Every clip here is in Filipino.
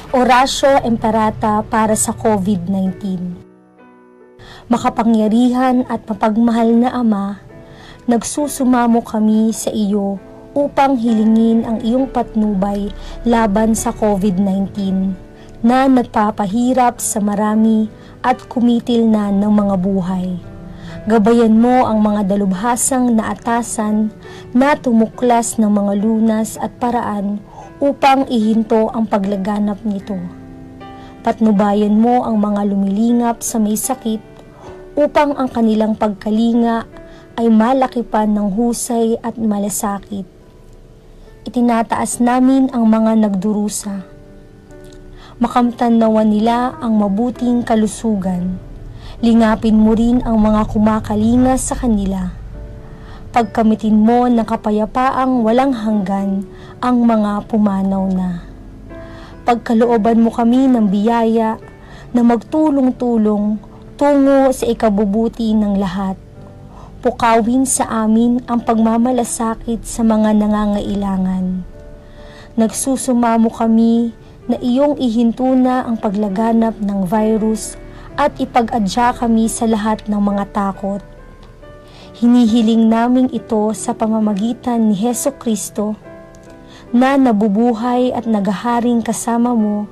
Oratio Imperata para sa COVID-19. Makapangyarihan at mapagmahal na Ama, nagsusumamo kami sa iyo upang hilingin ang iyong patnubay laban sa COVID-19 na nagpapahirap sa marami at kumitil na ng mga buhay. Gabayan mo ang mga dalubhasang naatasan na tumuklas ng mga lunas at paraan upang ihinto ang paglaganap nito. Patnubayan mo ang mga lumilingap sa may sakit upang ang kanilang pagkalinga ay malaki pa ng husay at malasakit. Itinataas namin ang mga nagdurusa. Makamtan nawa nila ang mabuting kalusugan. Lingapin mo rin ang mga kumakalinga sa kanila. Pagkamitin mo ng kapayapaang walang hanggan ang mga pumanaw na. Pagkalooban mo kami ng biyaya na magtulong-tulong tungo sa ikabubuti ng lahat. Pukawin sa amin ang pagmamalasakit sa mga nangangailangan. Nagsusumamo kami na iyong ihinto na ang paglaganap ng virus at ipag-adya kami sa lahat ng mga takot. Hinihiling namin ito sa pamamagitan ni Hesukristo na nabubuhay at naghaharing kasama mo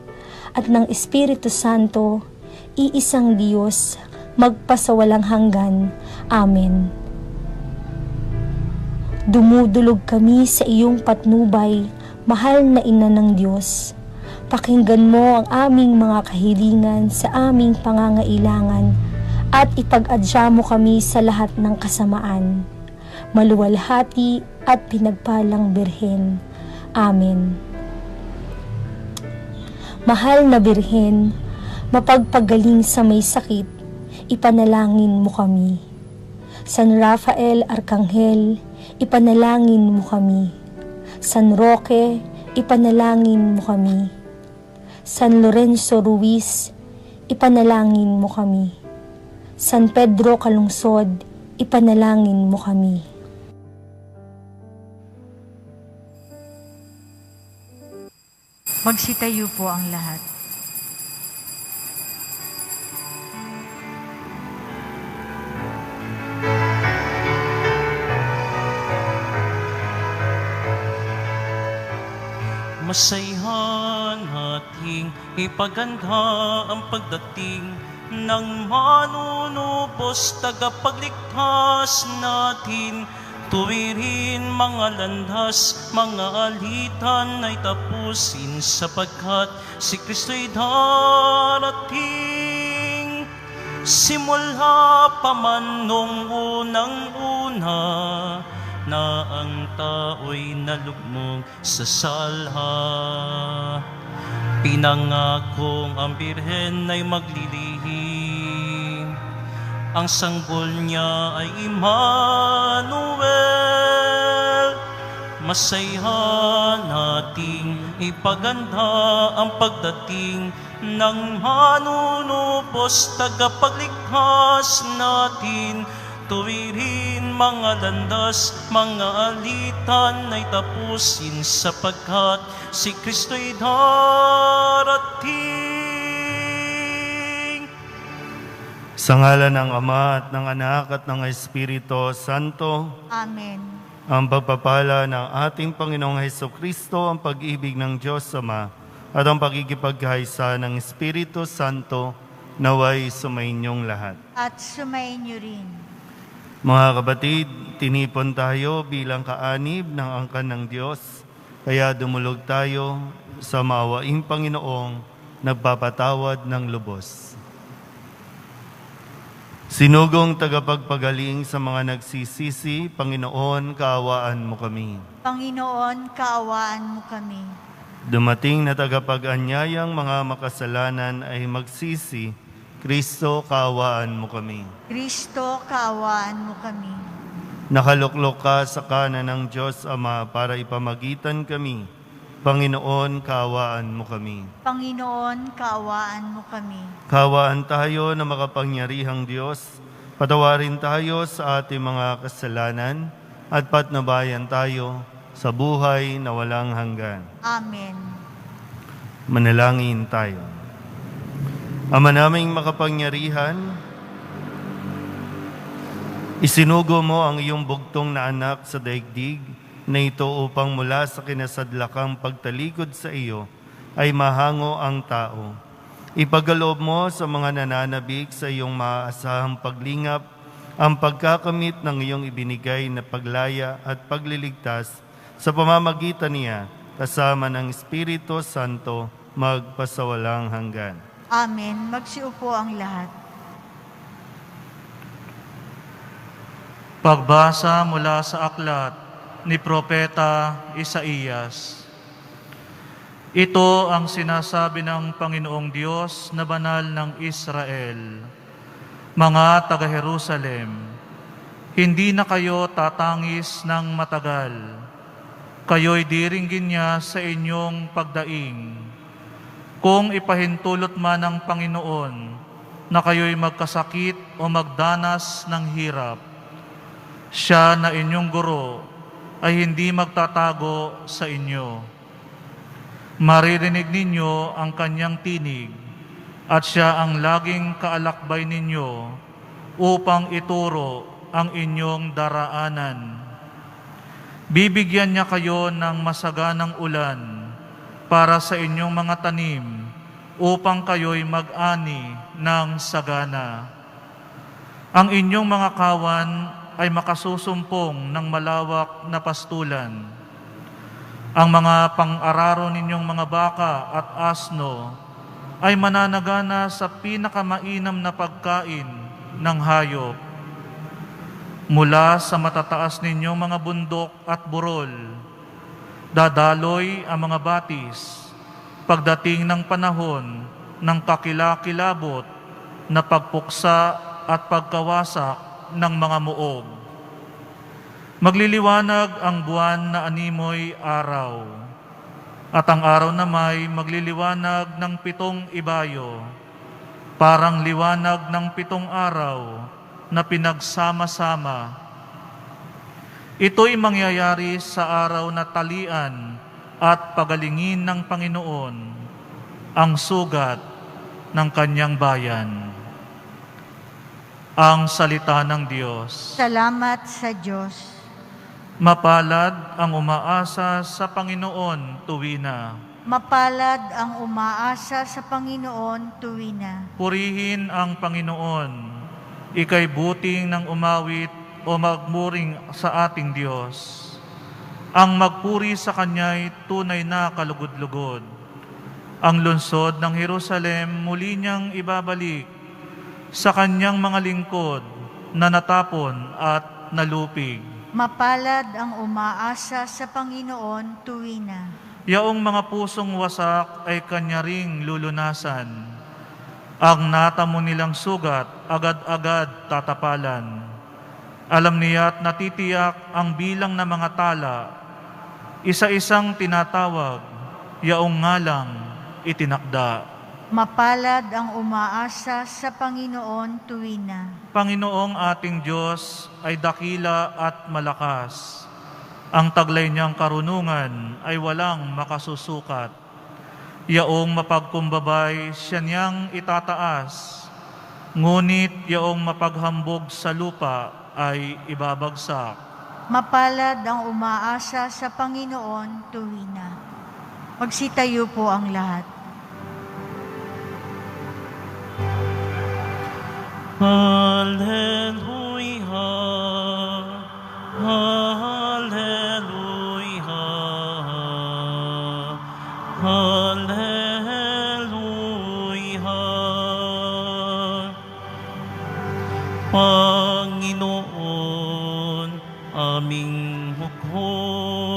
at ng Espiritu Santo, iisang Diyos, magpasawalang hanggan. Amen. Dumudulog kami sa iyong patnubay, mahal na Ina ng Diyos. Pakinggan mo ang aming mga kahilingan sa aming pangangailangan at ipag-adya mo kami sa lahat ng kasamaan. Maluwalhati at pinagpalang Birhen. Amen. Mahal na Birhen, mapagpagaling sa may sakit, ipanalangin mo kami. San Rafael Arkanghel, ipanalangin mo kami. San Roque, ipanalangin mo kami. San Lorenzo Ruiz, ipanalangin mo kami. San Pedro Calungsod, ipanalangin mo kami. Magsitayo po ang lahat. Masayahan nating ipaganda ang pagdating ng manunubos tagapagligtas natin. Tuwirin mga landas, mga alitan ay tapusin sapagkat si Kristo'y darating. Simula pa man nung unang-una na ang tao'y nalugmok sa salha. Pinangakong ang Birhen ay maglilihim. Ang sanggol niya ay Emmanuel. Masaya nating ipaganda ang pagdating ng manunubos tagapagligtas natin. Tuwirin mga landas, mga alitan ay tapusin sapagkat si Kristo'y darating. Sa ngalan ng Ama at ng Anak at ng Espiritu Santo. Amen. Ang pagpapala ng ating Panginoong Hesukristo, ang pag-ibig ng Diyos Ama, at ang pagkikipagkaisa ng Espiritu Santo, naway sumainyong lahat. At sumainyo rin. Mga kapatid, tinipon tayo bilang kaanib ng angkan ng Diyos, kaya dumulog tayo sa maawaing Panginoong nagpapatawad ng lubos. Sinugong tagapagpagaling sa mga nagsisisi, Panginoon, kaawaan mo kami. Panginoon, kaawaan mo kami. Dumating na tagapag-anyayang mga makasalanan ay magsisi, Kristo, kaawaan mo kami. Kristo, kaawaan mo kami. Nakaluklok ka sa kanan ng Diyos Ama para ipamagitan kami. Panginoon, kaawaan mo kami. Panginoon, kaawaan mo kami. Kaawaan tayo na makapangyarihang Diyos. Patawarin tayo sa ating mga kasalanan at patnubayan tayo sa buhay na walang hanggan. Amen. Manalangin tayo. Ama naming makapangyarihan, isinugo mo ang iyong bugtong na anak sa daigdig na ito upang mula sa kinasadlakang pagtalikod sa iyo ay mahango ang tao. Ipagkaloob mo sa mga nananabik sa iyong maaasahang paglingap ang pagkakamit ng iyong ibinigay na paglaya at pagliligtas sa pamamagitan niya kasama ng Espiritu Santo magpasawalang hanggan. Amen. Magsiupo ang lahat. Pagbasa mula sa aklat ni Propeta Isaías. Ito ang sinasabi ng Panginoong Diyos na banal ng Israel. Mga taga-Jerusalem, hindi na kayo tatangis ng matagal. Kayo'y diringgin niya sa inyong pagdaing. Kung ipahintulot man ng Panginoon na kayo'y magkasakit o magdanas ng hirap, siya na inyong guro ay hindi magtatago sa inyo. Maririnig ninyo ang kanyang tinig at siya ang laging kaalakbay ninyo upang ituro ang inyong daraanan. Bibigyan niya kayo ng masaganang ulan para sa inyong mga tanim upang kayo'y mag-ani ng sagana. Ang inyong mga kawan ay makasusumpong ng malawak na pastulan. Ang mga pang-araro ninyong mga baka at asno ay mananagana sa pinakamainam na pagkain ng hayop. Mula sa matataas ninyong mga bundok at burol, dadaloy ang mga batis pagdating ng panahon ng kakilakilabot na pagpuksa at pagkawasak ng mga muog. Magliliwanag ang buwan na animoy araw, at ang araw na may magliliwanag ng 7 ibayo, parang liwanag ng 7 araw na pinagsama-sama. Ito'y mangyayari sa araw na talian at pagalingin ng Panginoon ang sugat ng kanyang bayan. Ang salita ng Diyos. Salamat sa Diyos. Mapalad ang umaasa sa Panginoon tuwina. Mapalad ang umaasa sa Panginoon tuwina. Purihin ang Panginoon. Ika'y buting ng umawit o magmuring sa ating Diyos. Ang magpuri sa Kanya'y tunay na kalugod-lugod. Ang lungsod ng Jerusalem muli niyang ibabalik sa Kanyang mga lingkod na natapon at nalupig. Mapalad ang umaasa sa Panginoon tuwina. Yaong mga pusong wasak ay Kanya ring lulunasan. Ang natamo nilang sugat, agad-agad tatapalan. Alam niya't natitiyak ang bilang ng mga tala. Isa-isang tinatawag, yaong ngalang itinakda. Mapalad ang umaasa sa Panginoon tuwina. Panginoong ating Diyos ay dakila at malakas. Ang taglay niyang karunungan ay walang makasusukat. Yaong mapagkumbabay siya niyang itataas, ngunit yaong mapaghambog sa lupa ay ibabagsak. Mapalad ang umaasa sa Panginoon tuwina. Magsitayo po ang lahat. Hallelujah, Hallelujah, Hallelujah. Panginoon, aming hukom,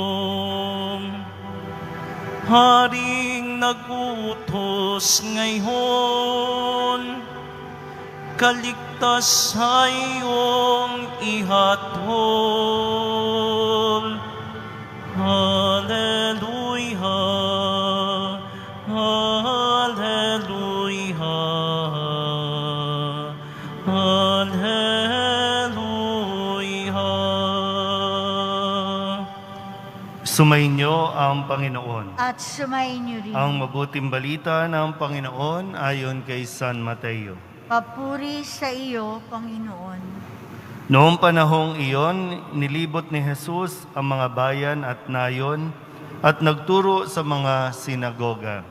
Haring nagutos ngayon, kaligtas ay iyong ihatol. Hallelujah, Hallelujah, Hallelujah. Sumainyo ang Panginoon. At sumayin niyo rin. Ang mabuting balita ng Panginoon ayon kay San Mateo. Papuri sa iyo, Panginoon. Noong panahong iyon, nilibot ni Jesus ang mga bayan at nayon at nagturo sa mga sinagoga.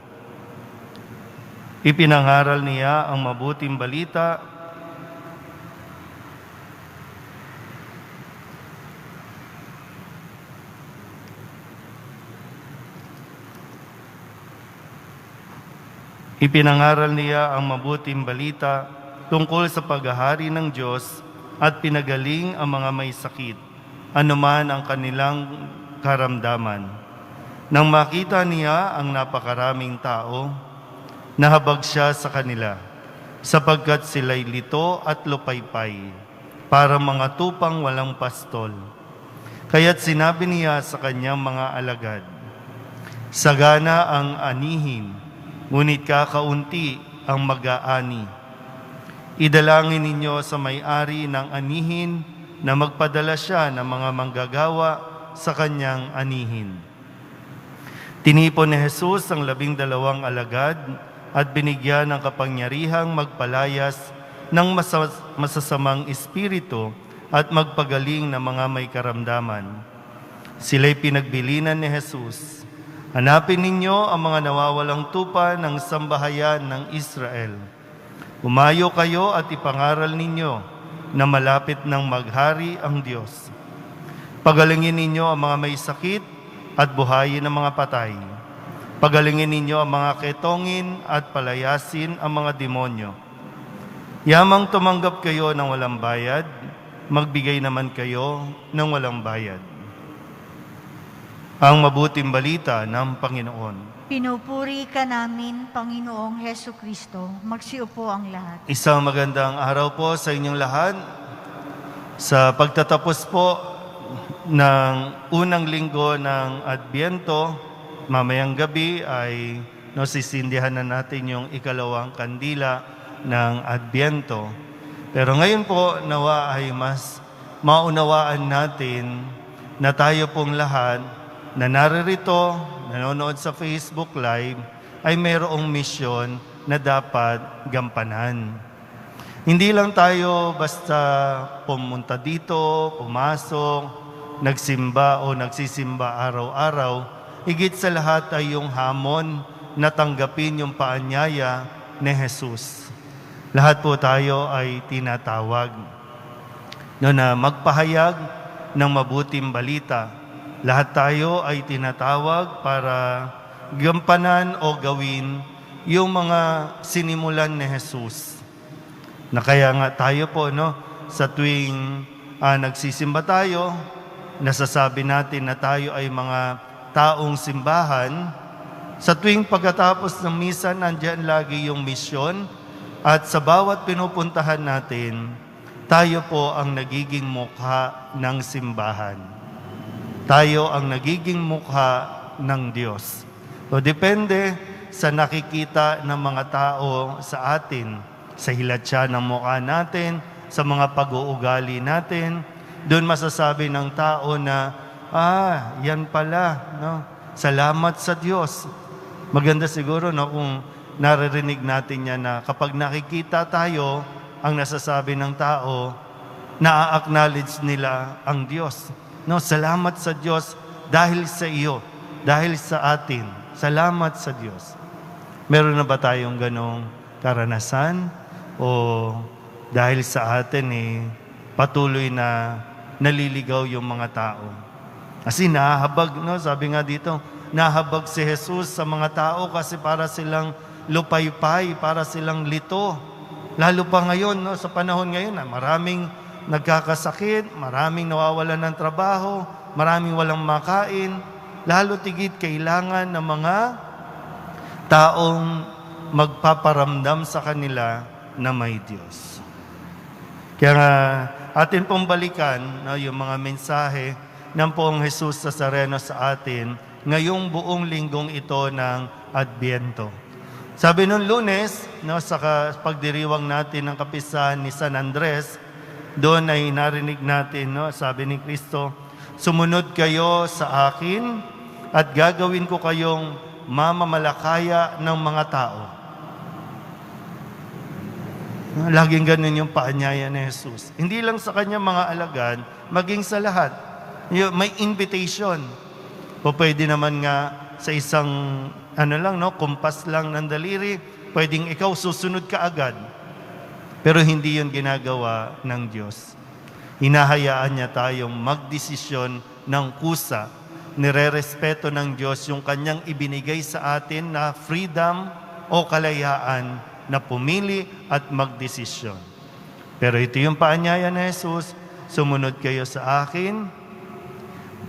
Ipinangaral niya ang mabuting balita tungkol sa paghahari ng Diyos at pinagaling ang mga may sakit, anuman ang kanilang karamdaman. Nang makita niya ang napakaraming tao, nahabag siya sa kanila, sapagkat sila'y lito at lupaypay, para mga tupang walang pastol. Kaya't sinabi niya sa kanyang mga alagad, sagana ang anihin, ngunit kakaunti ang mag-aani. Idalangin ninyo sa may-ari ng anihin na magpadala siya ng mga manggagawa sa kanyang anihin. Tinipon ni Jesus ang 12 alagad at binigyan ng kapangyarihang magpalayas ng masasamang espiritu at magpagaling ng mga may karamdaman. Sila'y pinagbilinan ni Jesus. Hanapin ninyo ang mga nawawalang tupa ng sambahayan ng Israel. Umayo kayo at ipangaral ninyo na malapit ng maghari ang Diyos. Pagalingin ninyo ang mga may sakit at buhayin ang mga patay. Pagalingin ninyo ang mga ketongin at palayasin ang mga demonyo. Yamang tumanggap kayo ng walang bayad, magbigay naman kayo ng walang bayad. Ang mabuting balita ng Panginoon. Pinupuri ka namin, Panginoong Heso Kristo. Magsiupo ang lahat. Isang magandang araw po sa inyong lahat. Sa pagtatapos po ng unang linggo ng Adbyento, mamayang gabi ay sisindihan na natin yung ikalawang kandila ng Adbyento. Pero ngayon po, nawa ay mas maunawaan natin na tayo pong lahat na naririto, nanonood sa Facebook Live, ay mayroong misyon na dapat gampanan. Hindi lang tayo basta pumunta dito, pumasok, nagsimba o nagsisimba araw-araw. Higit sa lahat ay yung hamon na tanggapin yung paanyaya ni Jesus. Lahat po tayo ay tinatawag na magpahayag ng mabuting balita. Lahat tayo ay tinatawag para gampanan o gawin yung mga sinimulan ni Jesus. Na kaya nga tayo po, sa tuwing nagsisimba tayo, nasasabi natin na tayo ay mga taong simbahan. Sa tuwing pagkatapos ng misa, nandiyan lagi yung misyon. At sa bawat pinupuntahan natin, tayo po ang nagiging mukha ng simbahan. Tayo ang nagiging mukha ng Diyos. So, depende sa nakikita ng mga tao sa atin, sa hilatsya ng mukha natin, sa mga pag-uugali natin, doon masasabi ng tao na, yan pala, salamat sa Diyos. Maganda siguro kung naririnig natin yan na kapag nakikita tayo, ang nasasabi ng tao, na-acknowledge nila ang Diyos. Salamat sa Diyos dahil sa iyo, dahil sa atin. Salamat sa Diyos. Meron na ba tayong ganong karanasan? O dahil sa atin patuloy na naliligaw yung mga tao? Kasi nahabag, sabi nga dito, nahabag si Jesus sa mga tao kasi para silang lupaypay, para silang lito. Lalo pa ngayon, sa panahon ngayon, maraming nagkakasakit, maraming nawawalan ng trabaho, maraming walang makain, lalo tigit kailangan ng mga taong magpaparamdam sa kanila na may Diyos. Kaya nga, atin pong balikan yung mga mensahe ng Poong Jesus Nazareno sa atin ngayong buong linggong ito ng Adbyento. Sabi nung Lunes, sa pagdiriwang natin ng kapisahan ni San Andres, doon ay narinig natin, sabi ni Kristo, sumunod kayo sa akin at gagawin ko kayong mamamalakaya ng mga tao. Laging ganun yung paanyaya ni Jesus. Hindi lang sa kanyang mga alagad, maging sa lahat. May invitation. O pwede naman nga sa isang kumpas lang ng daliri, pwedeng ikaw susunod ka agad. Pero hindi yun ginagawa ng Diyos. Hinahayaan niya tayong magdesisyon ng kusa. Nire-respeto ng Diyos yung kanyang ibinigay sa atin na freedom o kalayaan na pumili at magdesisyon. Pero ito yung paanyaya ni Jesus, sumunod kayo sa akin,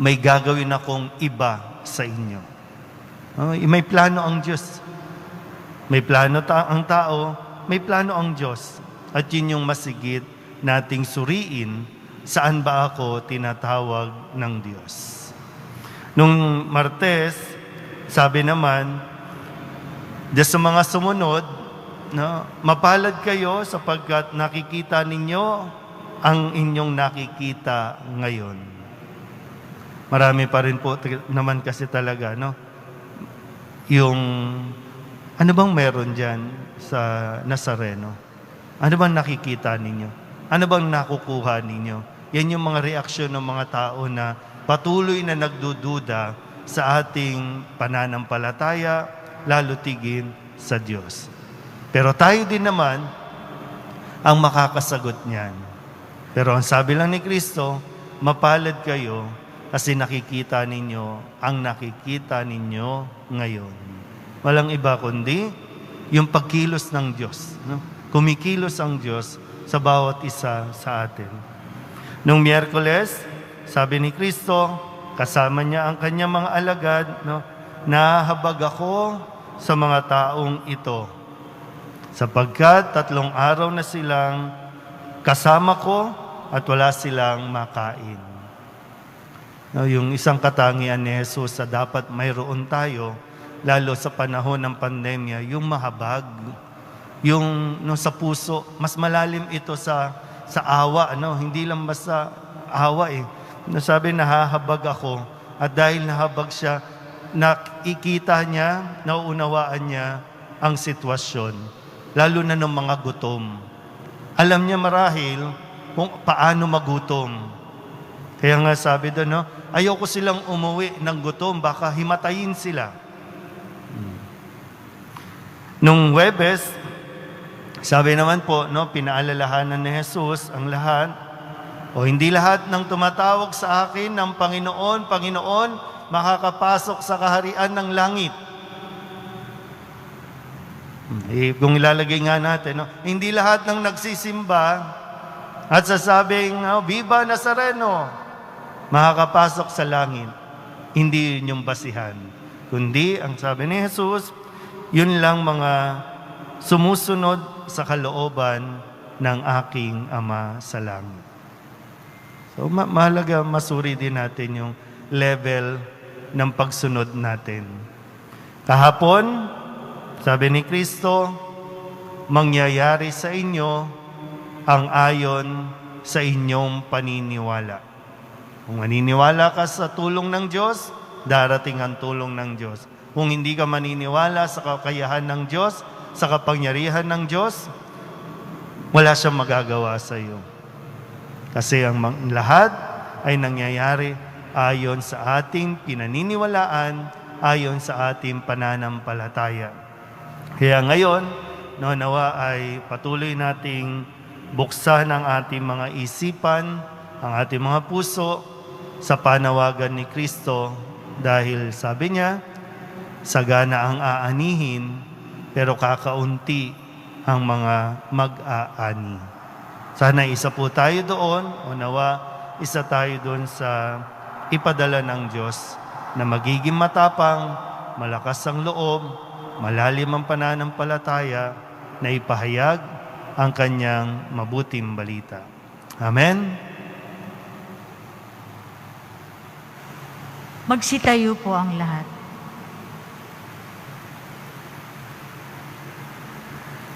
may gagawin akong iba sa inyo. May plano ang Diyos. May plano ang tao, may plano ang Diyos. At yun yung masigit nating suriin, saan ba ako tinatawag ng Diyos. Nung Martes, sabi naman, sa mga sumunod, mapalad kayo sapagkat nakikita ninyo ang inyong nakikita ngayon. Marami pa rin po naman kasi talaga, yung ano bang meron dyan sa Nazareno? Ano bang nakikita ninyo? Ano bang nakukuha ninyo? Yan yung mga reaksyon ng mga tao na patuloy na nagdududa sa ating pananampalataya, lalo tigin sa Diyos. Pero tayo din naman ang makakasagot niyan. Pero ang sabi lang ni Kristo, mapalad kayo kasi nakikita ninyo ang nakikita ninyo ngayon. Walang iba kundi yung pagkilos ng Diyos. Kumikilos ang Diyos sa bawat isa sa atin. Nung Miyerkules, sabi ni Kristo, kasama niya ang kanyang mga alagad, nahahabag ako sa mga taong ito. Sapagkat 3 araw na silang kasama ko at wala silang makain. Yung isang katangian ni Jesus sa dapat mayroon tayo, lalo sa panahon ng pandemya, yung mahabag. Yung sa puso, mas malalim ito sa awa. Hindi lang basta awa Sabi, nahahabag ako. At dahil nahabag siya, nakikita niya, nauunawaan niya ang sitwasyon. Lalo na ng mga gutom. Alam niya marahil kung paano magutom. Kaya nga sabi doon, ayoko silang umuwi ng gutom, baka himatayin sila. Nung Huwebes, sabi naman po, pinaalalahanan ni Jesus ang lahat, hindi lahat ng tumatawag sa akin ng Panginoon, Panginoon, makakapasok sa kaharian ng langit. Kung ilalagay nga natin, hindi lahat ng nagsisimba at sasabing, Viva Nazareno, makakapasok sa langit. Hindi yun yung basihan. Kundi, ang sabi ni Jesus, yun lang mga sumusunod sa kalooban ng aking Ama sa langit. So, mahalaga masuri din natin yung level ng pagsunod natin. Kahapon, sabi ni Kristo, mangyayari sa inyo ang ayon sa inyong paniniwala. Kung maniniwala ka sa tulong ng Diyos, darating ang tulong ng Diyos. Kung hindi ka maniniwala sa kakayahan ng Diyos, sa kapangyarihan ng Diyos, wala siyang magagawa sa iyo. Kasi ang lahat ay nangyayari ayon sa ating pinaniniwalaan, ayon sa ating pananampalataya. Kaya ngayon, nawa ay patuloy nating buksan ang ating mga isipan, ang ating mga puso sa panawagan ni Kristo dahil sabi niya, sagana ang aanihin, pero kakaunti ang mga mag-aani. Sana isa po tayo doon, o nawa isa tayo doon sa ipadala ng Diyos na magiging matapang, malakas ang loob, malalim ang pananampalataya na ipahayag ang kanyang mabuting balita. Amen? Magsitayo po ang lahat.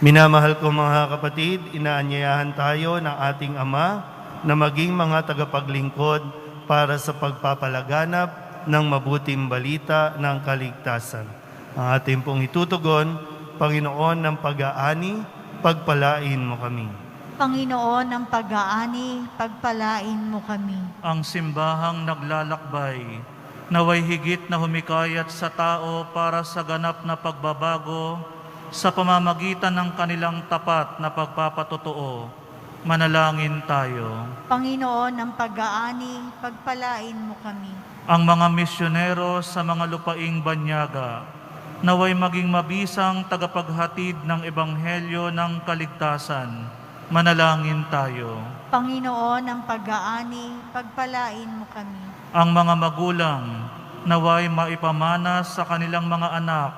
Minamahal ko mga kapatid, inaanyayahan tayo ng ating Ama na maging mga tagapaglingkod para sa pagpapalaganap ng mabuting balita ng kaligtasan. Ang ating pong itutugon, Panginoon ng pag-aani, pagpalain mo kami. Panginoon ng pag-aani, pagpalain mo kami. Ang simbahang naglalakbay, naway higit na humikayat sa tao para sa ganap na pagbabago sa pamamagitan ng kanilang tapat na pagpapatotoo. Manalangin tayo. Panginoon ng pag-aani, pagpalain mo kami. Ang mga misyonero sa mga lupaing banyaga, naway maging mabisang tagapaghatid ng ebanghelyo ng kaligtasan. Manalangin tayo. Panginoon ng pag-aani, pagpalain mo kami. Ang mga magulang, naway maipamana sa kanilang mga anak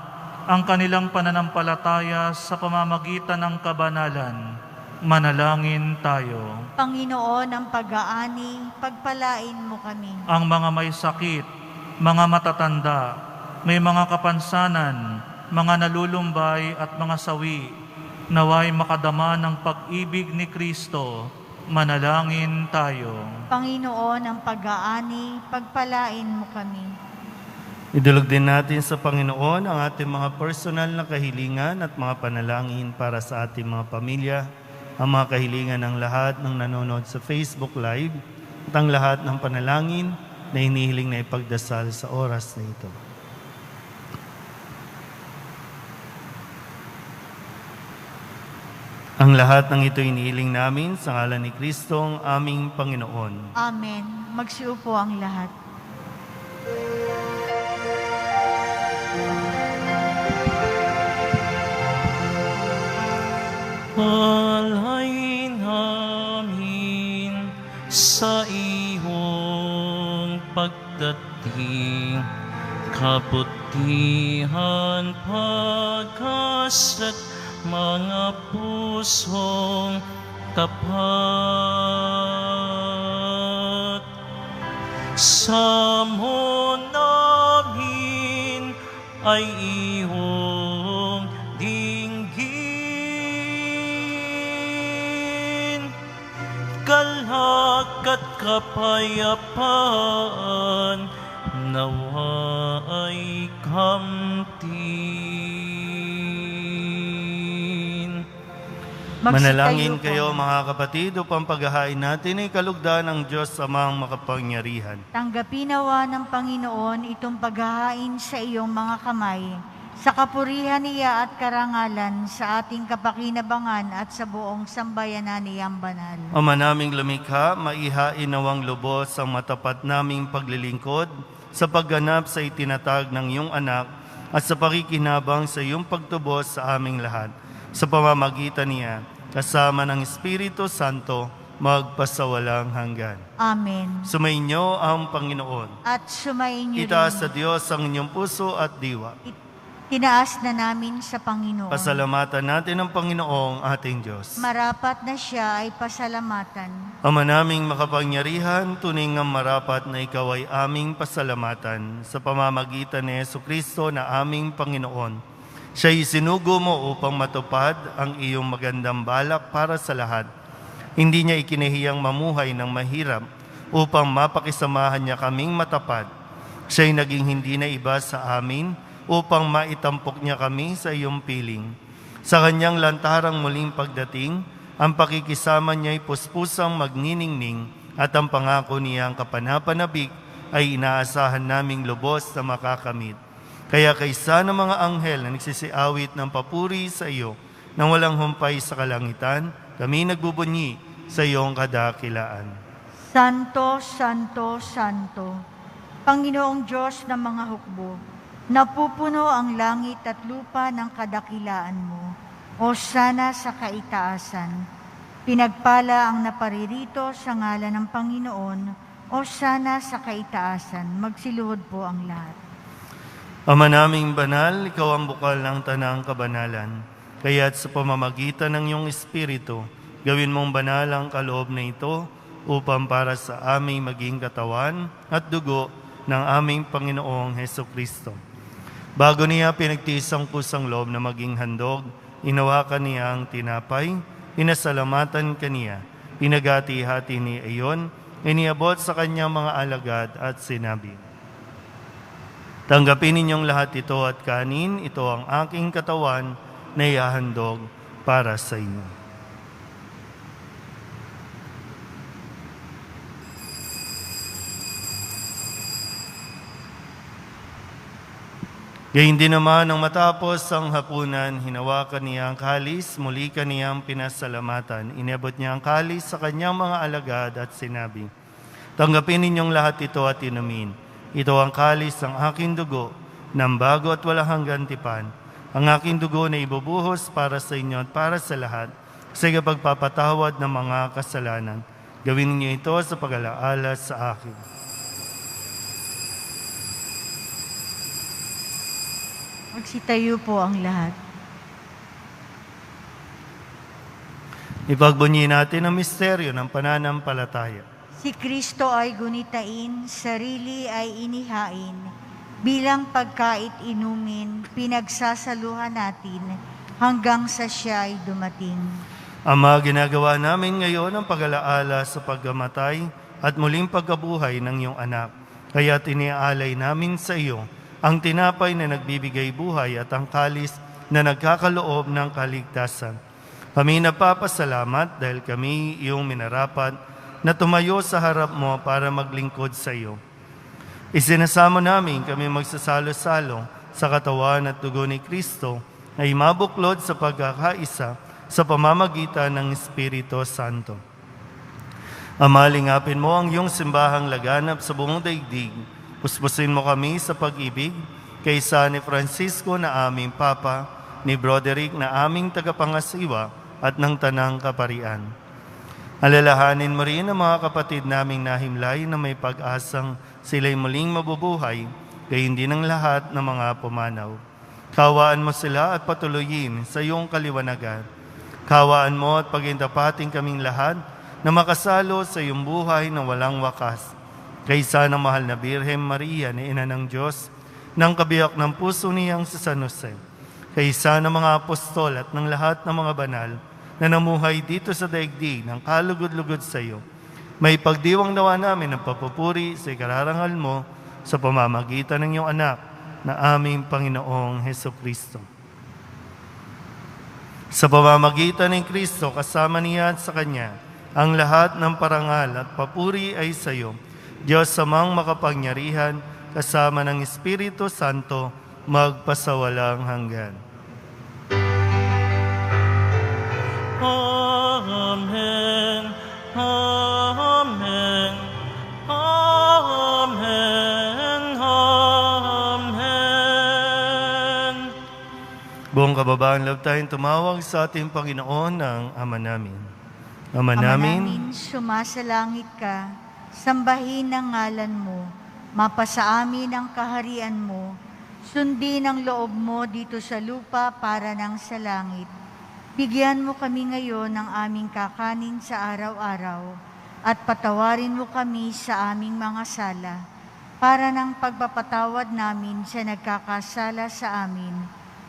ang kanilang pananampalataya sa pamamagitan ng kabanalan. Manalangin tayo. Panginoon ng pag-aani, pagpalain mo kami. Ang mga may sakit, mga matatanda, may mga kapansanan, mga nalulumbay at mga sawi, naway makadama ng pag-ibig ni Kristo. Manalangin tayo. Panginoon ng pag-aani, pagpalain mo kami. Idulog din natin sa Panginoon ang ating mga personal na kahilingan at mga panalangin para sa ating mga pamilya, ang mga kahilingan ng lahat ng nanonood sa Facebook Live, at ang lahat ng panalangin na hinihiling na ipagdasal sa oras na ito. Ang lahat ng ito inihiling namin sa ngalan ni Kristong aming Panginoon. Amen. Magsiupo ang lahat. Alay namin sa iyong pagdating, kabutihan, pagkasat, mga pusong tapat. Samo namin ay iyong dinggin, galak at kapayapaan nawa ay kamtin. Manalangin kayo mga kapatid upang paghahain natin ay kalugdan ng Diyos Amang makapangyarihan. Tanggapin nawa ng Panginoon itong paghahain sa iyong mga kamay, sa kapurihan niya at karangalan, sa ating kapakinabangan at sa buong sambayanan niyang banal. Ama naming lumikha, maihain nawang lubos ang matapat naming paglilingkod sa pagganap sa itinatag ng iyong anak at sa pakikinabang sa iyong pagtubos sa aming lahat. Sa pamamagitan niya, kasama ng Espiritu Santo, magpasawalang hanggan. Amen. Sumainyo ang Panginoon. At sumayin niyo Itaas sa rin. Diyos ang inyong puso at diwa. Tinaas na namin sa Panginoon. Pasalamatan natin ang Panginoong ating Diyos. Marapat na siya ay pasalamatan. Ama naming makapangyarihan, tunay nga marapat na ikaw ay aming pasalamatan sa pamamagitan ni Jesucristo na aming Panginoon. Siya'y sinugo mo upang matupad ang iyong magandang balak para sa lahat. Hindi niya ikinahiyang mamuhay ng mahirap upang mapakisamahan niya kaming matapat. Siya'y naging hindi na iba sa amin upang maitampok niya kami sa iyong piling. Sa kanyang lantarang muling pagdating, ang pakikisama niya'y puspusang magniningning at ang pangako niyang kapanapanabik ay inaasahan naming lubos na makakamit. Kaya kaysa ng mga anghel na nagsisiawit ng papuri sa iyo nang walang humpay sa kalangitan, kami nagbubunyi sa iyong kadakilaan. Santo, Santo, Santo, Panginoong Diyos ng mga hukbo, napupuno ang langit at lupa ng kadakilaan mo. Hosana sa kaitaasan. Pinagpala ang naparirito sa ngalan ng Panginoon. Hosana sa kaitaasan. Magsiluhod po ang lahat. Ama naming banal, ikaw ang bukal ng tanang kabanalan. Kaya't sa pamamagitan ng iyong Espiritu, gawin mong banal ang kaloob na ito upang para sa aming maging katawan at dugo ng aming Panginoong Hesukristo. Bago niya pinagtiis ang kusang loob na maging handog, inawakan niya ang tinapay, pinasalamatan kaniya, pinagati-hati ni iyon, iniabot sa kanyang mga alagad at sinabi, Tanggapin ninyong lahat ito at kanin, ito ang aking katawan na ihahandog para sa inyo. Gayun din naman nang matapos ang hapunan, hinawakan niya ang kalis, muli kaniyang pinasalamatan. Inabot niya ang kalis sa kanyang mga alagad at sinabi, tanggapin ninyong lahat ito at inumin. Ito ang kalis ng aking dugo, ng bago at walang hanggang tipan. Ang aking dugo na ibubuhos para sa inyo at para sa lahat, sa pagpapatawad ng mga kasalanan. Gawin niyo ito sa pag-alaala sa akin. Magsitayo po ang lahat. Ipagbunyi natin ang misteryo ng pananampalataya. Si Kristo ay gunitain, sarili ay inihain, bilang pagkait inumin, pinagsasaluhan natin hanggang sa siya ay dumating. Ama, ginagawa namin ngayon ang pag-alaala sa pagkamatay at muling pagkabuhay ng iyong anak. Kaya tiniaalay namin sa iyo ang tinapay na nagbibigay buhay at ang kalis na nagkakaloob ng kaligtasan. Kami napapasalamat dahil kami iyong minarapat na tumayo sa harap mo para maglingkod sa iyo. Isinasamo namin kami magsasalo-salo sa katawan at dugo ni Kristo ay mabuklod sa pagkakaisa sa pamamagitan ng Espiritu Santo. Ama, lingapin mo ang iyong simbahang laganap sa buong daigdig. Puspusin mo kami sa pag-ibig kaysa ni Francisco na aming Papa, ni Broderick na aming tagapangasiwa at ng Tanang Kaparian. Alalahanin mo rin ang mga kapatid naming nahimlay na may pag-asang sila'y muling mabubuhay, gayon din ang lahat ng mga pumanaw. Kawaan mo sila at patuloyin sa iyong kaliwanagan. Kawaan mo at pagintapating kaming lahat na makasalo sa iyong buhay na walang wakas. Kaysa ng mahal na Birhen Maria na Ina ng Diyos, ng kabiyak ng puso niyang si San Jose, kaysa ng mga apostol at ng lahat ng mga banal na namuhay dito sa daigdig ng kalugod-lugod sa iyo, may pagdiwang nawa namin ng papupuri sa ikararangal mo sa pamamagitan ng iyong anak na aming Panginoong Hesukristo. Sa pamamagitan ng Kristo, kasama niya at sa Kanya, ang lahat ng parangal at papuri ay sa iyo, Diyos amang makapangyarihan, kasama ng Espiritu Santo, magpasawalang hanggan. Amen. Amen. Amen. Amen. Buong kababaan, loob tayong tumawag sa ating Panginoon ng Ama namin. Ama namin, sumasalangit ka. Sambahin ang ngalan mo, mapasa amin ang kaharian mo, sundin ang loob mo dito sa lupa para nang sa langit. Bigyan mo kami ngayon ng aming kakanin sa araw-araw at patawarin mo kami sa aming mga sala para ng pagpapatawad namin sa nagkakasala sa amin.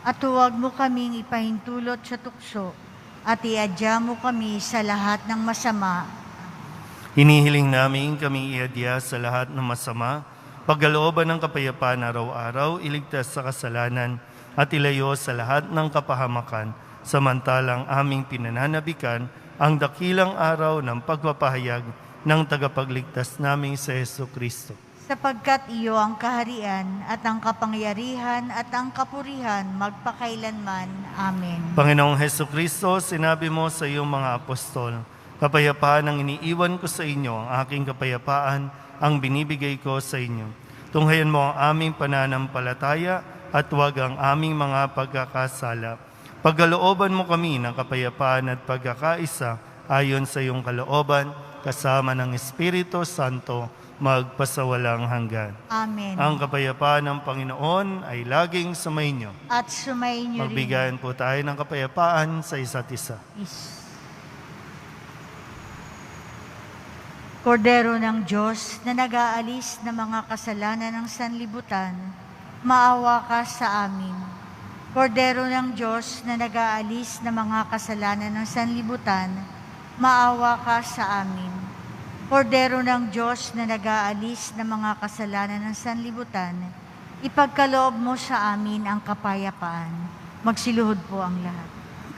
At huwag mo kaming ipahintulot sa tukso at iadya mo kami sa lahat ng masama. hinihiling namin kami iadya sa lahat ng masama, pagkalooban ng kapayapaan araw-araw, iligtas sa kasalanan at ilayo sa lahat ng kapahamakan, samantalang aming pinananabikan ang dakilang araw ng pagpapahayag ng tagapagligtas naming sa Jesucristo. Sapagkat iyo ang kaharian at ang kapangyarihan at ang kapurihan magpakailanman. Amen. Panginoong Jesucristo, sinabi mo sa iyong mga apostol, kapayapaan ang iniiwan ko sa inyo, ang aking kapayapaan ang binibigay ko sa inyo. Tunghayan mo ang aming pananampalataya at huwag ang aming mga pagkakasala. Pagkalooban mo kami ng kapayapaan at pagkakaisa ayon sa iyong kalooban, kasama ng Espiritu Santo, magpasawalang hanggan. Amen. Ang kapayapaan ng Panginoon ay laging sumainyo. At sumayin niyo rin. Magbigayan po tayo ng kapayapaan sa isa't isa. Kordero ng Diyos na nag-aalis ng mga kasalanan ng sanlibutan, maawa ka sa amin. Kordero ng Diyos na nag-aalis ng mga kasalanan ng sanlibutan, maawa ka sa amin. Kordero ng Diyos na nag-aalis ng mga kasalanan ng sanlibutan, Ipagkaloob mo sa amin ang kapayapaan. Magsiluhod po ang lahat.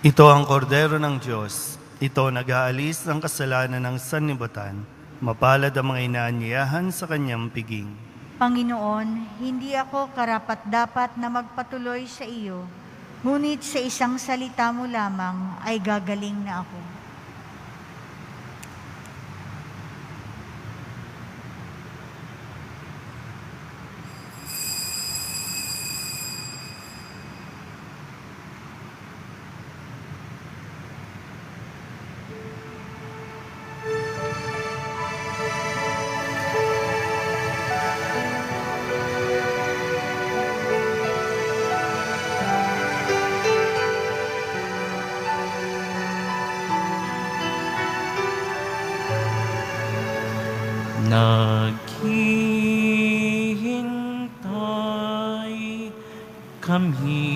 Ito ang kordero ng Diyos. Ito nag-aalis ng kasalanan ng sanlibutan. Mapalad ang mga inaanyayahan sa kanyang piging. Panginoon, hindi ako karapat-dapat na magpatuloy sa iyo, ngunit sa isang salita mo lamang ay gagaling na ako. Naghihintay kami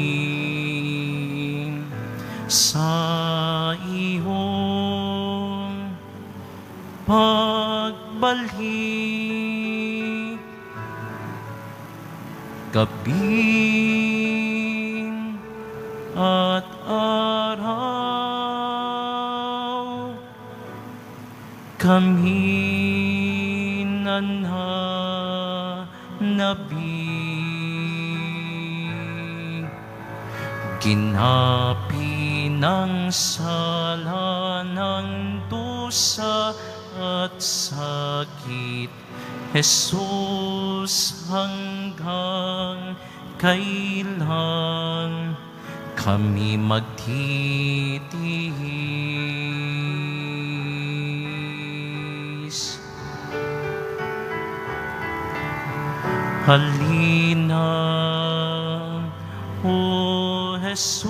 sa iyong pagbalik. Gabi at araw kami nananabik, ginapi ng sala ng dusa at sakit, Jesus, hanggang kailan kami magtitiis? Halina, O Jesus,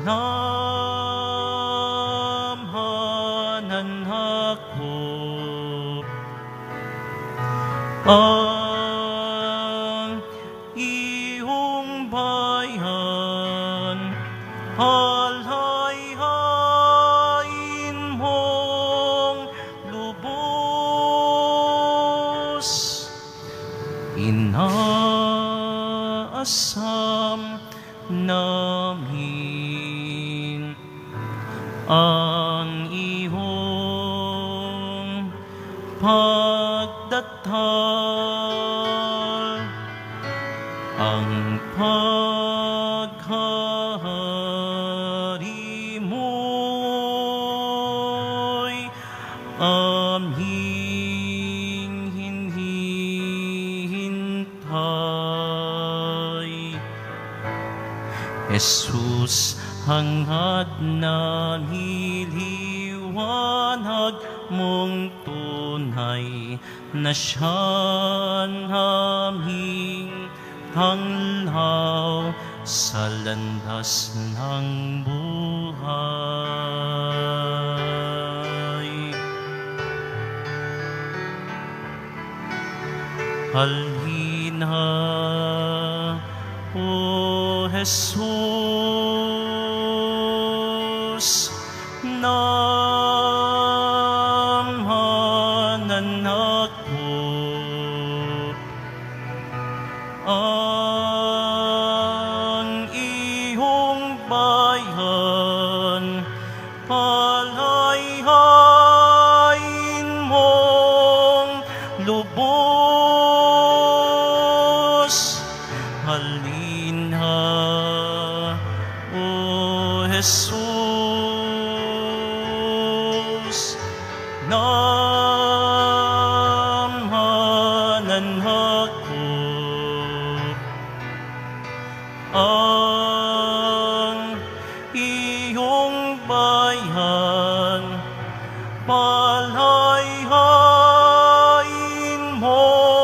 namahanan ako ang iyong bayan, halayhain mong lubos. Inaasam namin ang iyong pagdatal, ang paghahari mo'y aming hinihintay. Jesus, hangad na niliwanag mong tunay na siyang aming tanglaw sa landas ng buhay. Halina, O Jesus, namahanan ako ang iyong bayan, halayhain mong lubos. Halina, O Jesus, namahanan ako ang iyong bayan, palayhain mo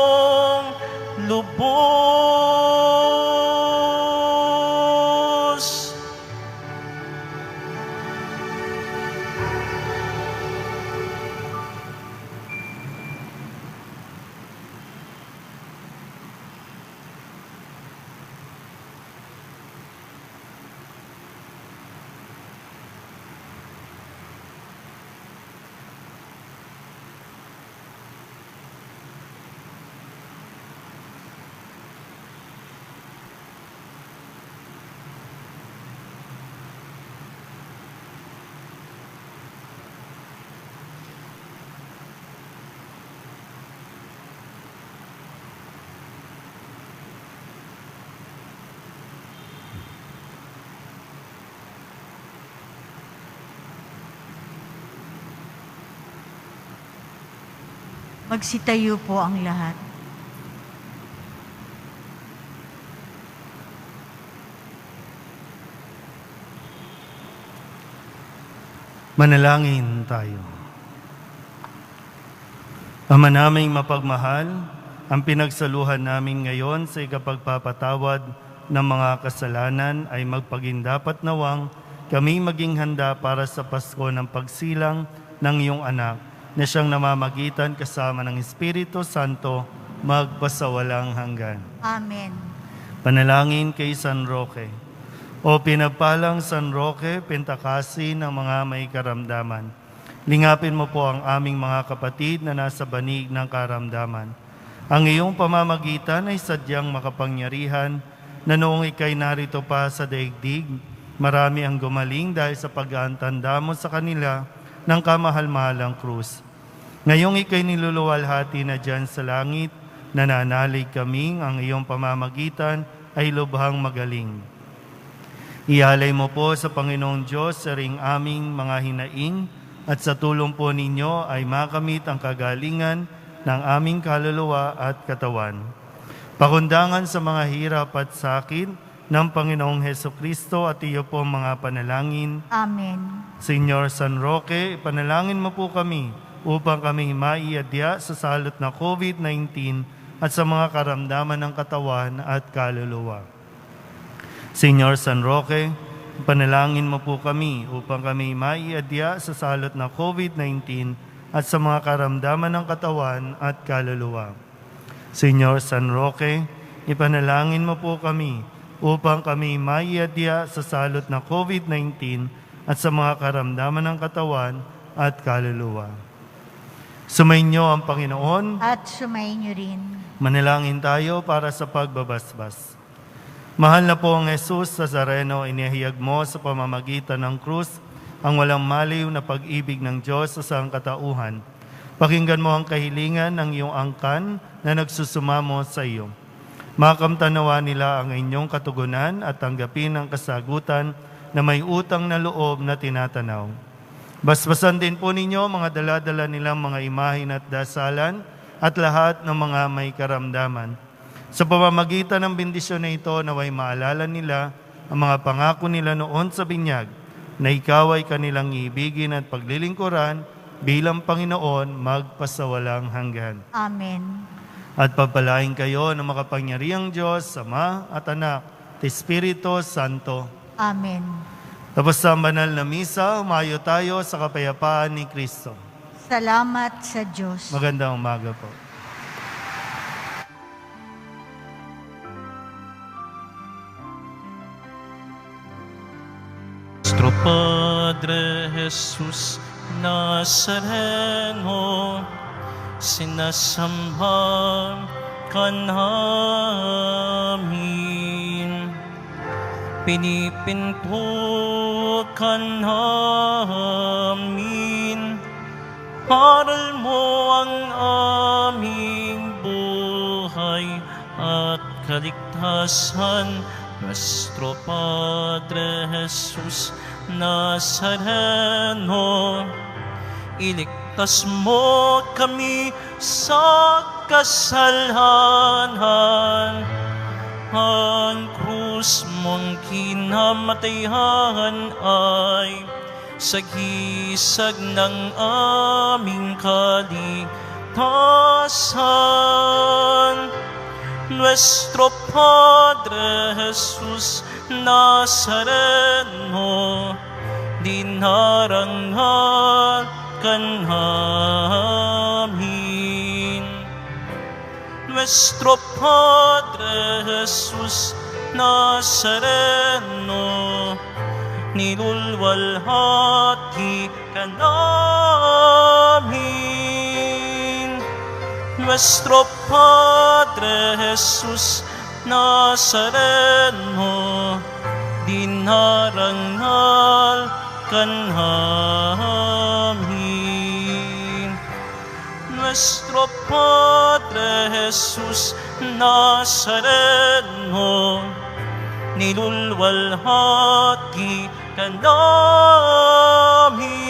Magsitayo po ang lahat. Manalangin tayo. Ama naming mapagmahal, ang pinagsaluhan namin ngayon sa ikapagpapatawad ng mga kasalanan ay magpagindapat nawang kami maging handa para sa Pasko ng pagsilang ng iyong anak na siyang namamagitan kasama ng Espiritu Santo magpasawalang hanggan. Amen. Panalangin kay San Roque. O pinagpalang San Roque, pintakasi ng mga may karamdaman. Lingapin mo po ang aming mga kapatid na nasa banig ng karamdaman. Ang iyong pamamagitan ay sadyang makapangyarihan na noong ikay narito pa sa daigdig, marami ang gumaling dahil sa pag-aantanda mo sa kanila ng kamahal-mahalang krus. Ngayong ikay niluluwalhati na dyan sa langit, nananalig kaming ang iyong pamamagitan ay lubhang magaling. Ialay mo po sa Panginoong Diyos sa ring aming mga hinaing at sa tulong po ninyo ay makamit ang kagalingan ng aming kaluluwa at katawan. Pakundangan sa mga hirap at sakit ng Panginoong Hesukristo at iyo po mga panalangin. Amen. Señor San Roque, panalangin mo po kami upang kami maiadya sa salot na COVID-19 at sa mga karamdaman ng katawan at kaluluwa. Señor San Roque, panalangin mo po kami upang kami maiadya sa salot na COVID-19 at sa mga karamdaman ng katawan at kaluluwa. Señor San Roque, ipanalangin mo po kami upang kami maiadya sa salot na COVID-19 at sa mga karamdaman ng katawan at kaluluwa. Sumainyo ang Panginoon. At sumainyo rin. Manalangin tayo para sa pagbabasbas. Mahal na po ang Jesus Nazareno, inihayag mo sa pamamagitan ng krus ang walang maliw na pag-ibig ng Diyos sa sangkatauhan. Pakinggan mo ang kahilingan ng iyong angkan na nagsusumamo sa iyo. Makamtanawa nila ang inyong katugunan at tanggapin ang kasagutan na may utang na loob na tinatanaw. Basbasan din po ninyo mga dala-dala nilang mga imahin at dasalan at lahat ng mga may karamdaman. Sa pamamagitan ng bendisyon na ito, naway maalala nila ang mga pangako nila noon sa binyag, na ikaw ay kanilang iibigin at paglilingkuran bilang Panginoon magpasawalang hanggan. Amen. At pagpalain kayo ng makapangyarihang Diyos, Ama at Anak, at Espiritu Santo. Amen. Tapos sa banal na misa, umayo tayo sa kapayapaan ni Kristo. Salamat sa Diyos. Magandang umaga po. Nuestro Padre Jesus Nazareno, sinasamba ka namin, pinipinto ka namin, aral mo ang aming buhay at kaligtasan. Nuestro Padre Jesus Nazareno, iligtas mo kami sa kasalanan. Ang krus mong kinamatayan ay sagisag ng aming kaligtasan. Nuestro Padre Jesus Nazareno, dinarangal ka namin. Nuestro Padre Jesus Nazareno, nilulwalhati ka namin. Nuestro Padre Jesus Nazareno, dinarangal ka namin. Nuestro Padre Jesus Nazareno, nilulwalhati ka namin.